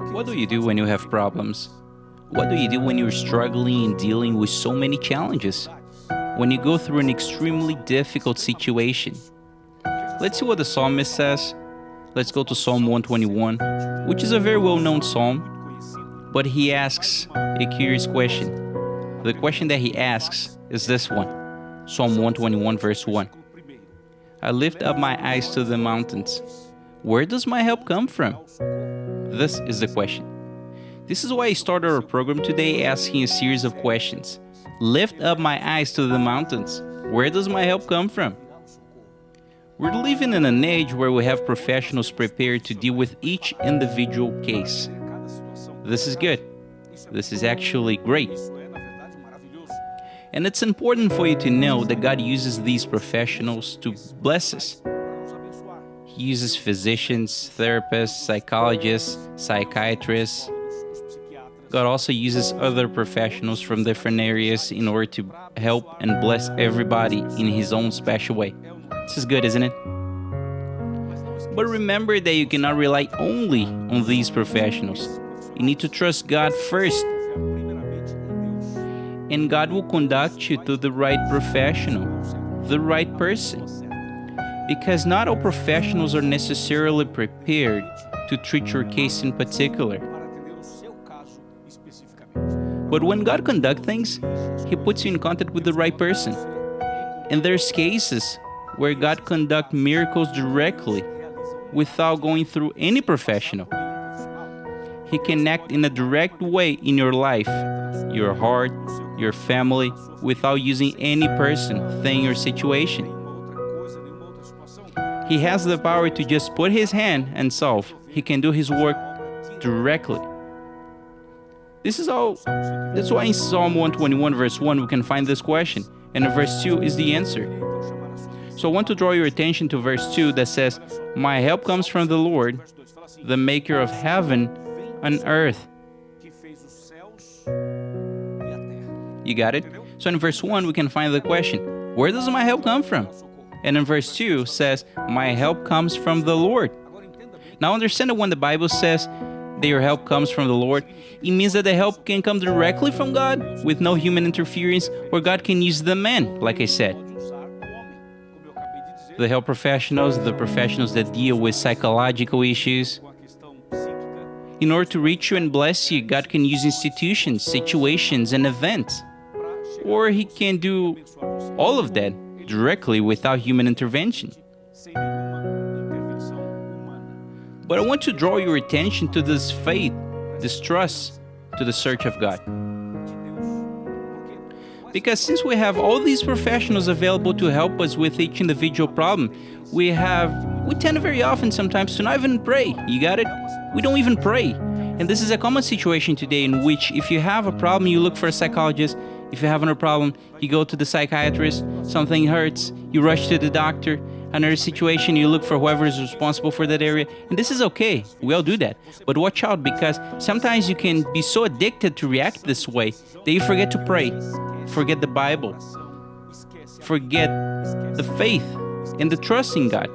What do you do when you have problems? What do you do when you're struggling and dealing with so many challenges? When you go through an extremely difficult situation? Let's see what the psalmist says. Let's go to Psalm 121, which is a very well-known psalm, but he asks a curious question. The question that he asks is this one. Psalm 121 verse 1. I lift up my eyes to the mountains. Where does my help come from? This is the question. This is why I started our program today asking a series of questions. Lift up my eyes to the mountains. Where does my help come from? We're living in an age where we have professionals prepared to deal with each individual case. This is good. This is actually great. And it's important for you to know that God uses these professionals to bless us. He uses physicians, therapists, psychologists, psychiatrists. God also uses other professionals from different areas in order to help and bless everybody in His own special way. This is good, isn't it? But remember that you cannot rely only on these professionals. You need to trust God first. And God will conduct you to the right professional, the right person. Because not all professionals are necessarily prepared to treat your case in particular. But when God conducts things, He puts you in contact with the right person. And there's cases where God conducts miracles directly without going through any professional. He can act in a direct way in your life, your heart, your family, without using any person, thing, or situation. He has the power to just put His hand and solve. He can do His work directly. That's why in Psalm 121 verse 1 we can find this question, and in verse 2 is the answer. So I want to draw your attention to verse 2 that says, my help comes from the Lord, the maker of heaven and earth. You got it? So in verse 1 we can find the question, where does my help come from? And in verse 2 says, my help comes from the Lord. Now understand that when the Bible says that your help comes from the Lord, it means that the help can come directly from God with no human interference, or God can use the man, like I said. The health professionals, the professionals that deal with psychological issues. In order to reach you and bless you, God can use institutions, situations, and events. Or He can do all of that directly without human intervention. But I want to draw your attention to this faith, this trust, to the search of God. Because since we have all these professionals available to help us with each individual problem, we tend very often sometimes to not even pray. You got it? We don't even pray. And this is a common situation today in which if you have a problem, you look for a psychologist. If you have a problem, you go to the psychiatrist. Something hurts, you rush to the doctor. Another situation, you look for whoever is responsible for that area. And this is okay. We all do that. But watch out, because sometimes you can be so addicted to react this way that you forget to pray, forget the Bible, forget the faith and the trust in God.